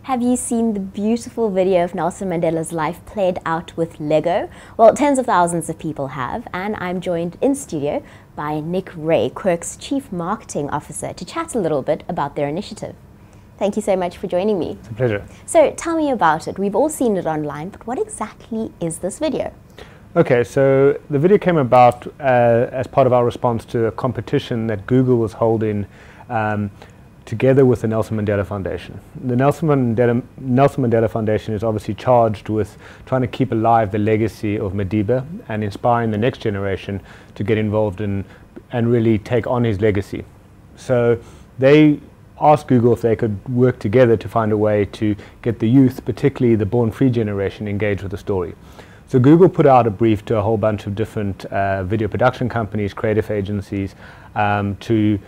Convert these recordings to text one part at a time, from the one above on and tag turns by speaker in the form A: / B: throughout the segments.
A: Have you seen the beautiful video of Nelson Mandela's life played out with Lego? Well, tens of thousands of people have, and I'm joined in studio by Nick Ray, Quirk's Chief Marketing Officer, to chat a little bit about their initiative. Thank you so much for joining me.
B: It's a pleasure.
A: So tell me about it. We've all seen it online, but what exactly is this video?
B: Okay, so the video came about as part of our response to a competition that Google was holding together with the Nelson Mandela Foundation. The Nelson Mandela Foundation is obviously charged with trying to keep alive the legacy of Madiba and inspiring the next generation to get involved in and really take on his legacy. So they asked Google if they could work together to find a way to get the youth, particularly the born-free generation, engaged with the story. So Google put out a brief to a whole bunch of different video production companies, creative agencies, to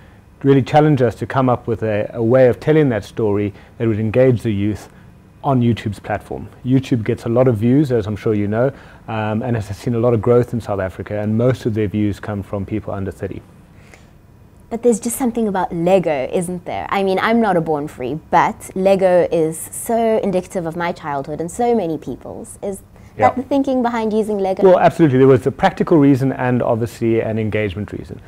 B: really challenge us to come up with a way of telling that story that would engage the youth on YouTube's platform. YouTube gets a lot of views, as I'm sure you know, and has seen a lot of growth in South Africa, and most of their views come from people under 30.
A: But there's just something about Lego, isn't there? I mean, I'm not a born free, but Lego is so indicative of my childhood and so many people's. Is that the thinking behind using Lego?
B: Well, absolutely. There was a practical reason and obviously an engagement reason.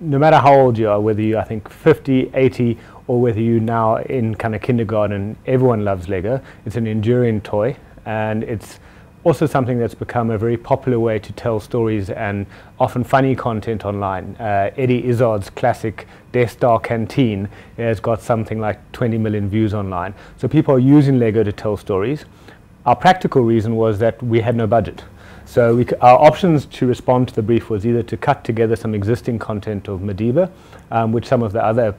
B: No matter how old you are, whether you're, I think, 50, 80, or whether you're now in kind of kindergarten, everyone loves Lego. It's an enduring toy, and it's also something that's become a very popular way to tell stories and often funny content online. Eddie Izzard's classic Death Star Canteen has got something like 20 million views online. So people are using Lego to tell stories. Our practical reason was that we had no budget. So our options to respond to the brief was either to cut together some existing content of Madiba, which some of the other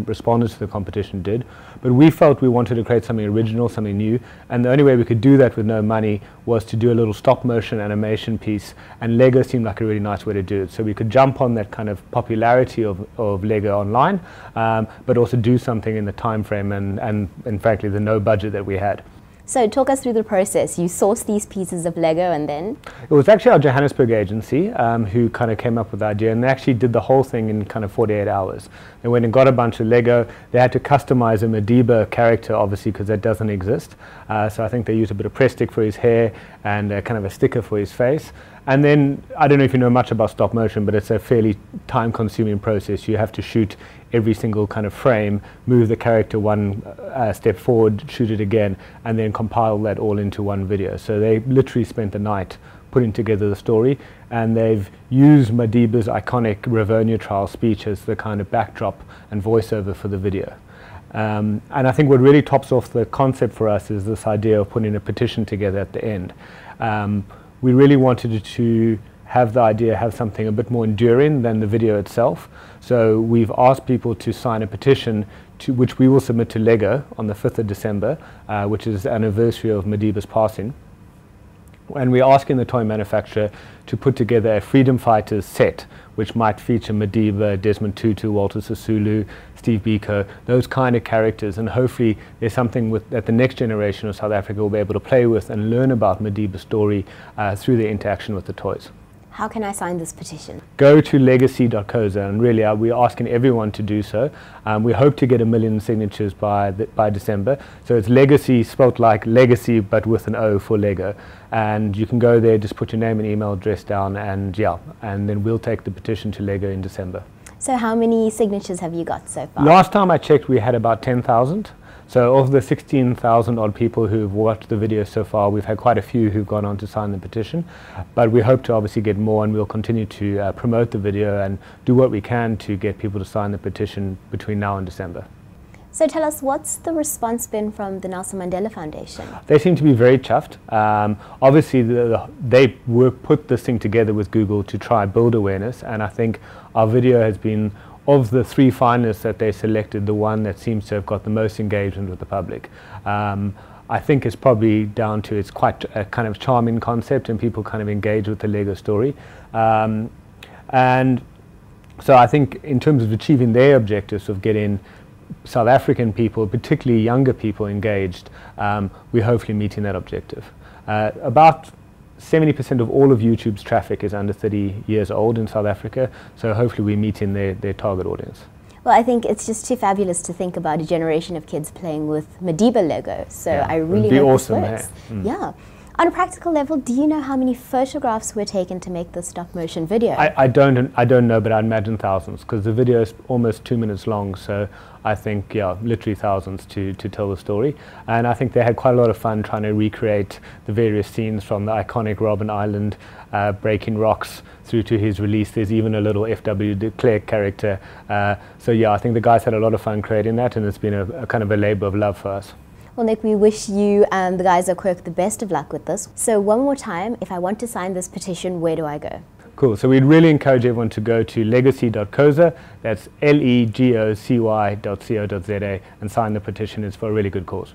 B: respondents to the competition did, but we felt we wanted to create something original, something new, and the only way we could do that with no money was to do a little stop motion animation piece, and Lego seemed like a really nice way to do it. So we could jump on that kind of popularity of Lego online, but also do something in the time frame and frankly the no budget that we had.
A: So talk us through the process. You sourced these pieces of Lego and then?
B: It was actually our Johannesburg agency who kind of came up with the idea, and they actually did the whole thing in kind of 48 hours. They went and got a bunch of Lego. They had to customize a Madiba character, obviously, because that doesn't exist. So I think they used a bit of press stick for his hair and kind of a sticker for his face. And then, I don't know if you know much about stop motion, but it's a fairly time-consuming process. You have to shoot every single kind of frame, move the character one step forward, shoot it again, and then compile that all into one video. So they literally spent the night putting together the story, and they've used Madiba's iconic Rivonia trial speech as the kind of backdrop and voiceover for the video. And I think what really tops off the concept for us is this idea of putting a petition together at the end. We really wanted to have the idea have something a bit more enduring than the video itself. So we've asked people to sign a petition which we will submit to Lego on the 5th of December, which is the anniversary of Madiba's passing. And we're asking the toy manufacturer to put together a Freedom Fighters set, which might feature Madiba, Desmond Tutu, Walter Sisulu, Steve Biko, those kind of characters. And hopefully there's something that the next generation of South Africa will be able to play with and learn about Madiba's story through their interaction with the toys.
A: How can I sign this petition?
B: Go to legacy.coza, and really we're asking everyone to do so. We hope to get 1 million signatures by December. So it's legacy spelt like legacy but with an O for Lego. And you can go there, just put your name and email address down, and then we'll take the petition to Lego in December.
A: So how many signatures have you got so far?
B: Last time I checked, we had about 10,000. So of the 16,000 odd people who've watched the video so far, we've had quite a few who've gone on to sign the petition. But we hope to obviously get more, and we'll continue to promote the video and do what we can to get people to sign the petition between now and December.
A: So tell us, what's the response been from the Nelson Mandela Foundation?
B: They seem to be very chuffed. Obviously, they put this thing together with Google to try and build awareness, and I think our video has been, of the 3 finalists that they selected, the one that seems to have got the most engagement with the public. I think it's probably down to it's quite a kind of charming concept, and people kind of engage with the Lego story. And so I think in terms of achieving their objectives of getting South African people, particularly younger people, engaged, we're hopefully meeting that objective. About 70% of all of YouTube's traffic is under 30 years old in South Africa, so hopefully we're meeting their target audience.
A: Well, I think it's just too fabulous to think about a generation of kids playing with Mandela Lego. So I really hope
B: awesome,
A: this works.
B: hey? Mm.
A: Yeah. On a practical level, do you know how many photographs were taken to make the stop motion video?
B: I don't know, but I imagine thousands, because the video is almost 2 minutes long. So I think, yeah, literally thousands to tell the story. And I think they had quite a lot of fun trying to recreate the various scenes, from the iconic Robben Island breaking rocks through to his release. There's even a little F.W. de Klerk character. So yeah, I think the guys had a lot of fun creating that, and it's been a kind of a labor of love for us.
A: Well, Nick, we wish you and the guys at Quirk the best of luck with this. So one more time, if I want to sign this petition, where do I go?
B: Cool. So we'd really encourage everyone to go to legacy.coza, that's legocy.co.za, and sign the petition. It's for a really good cause.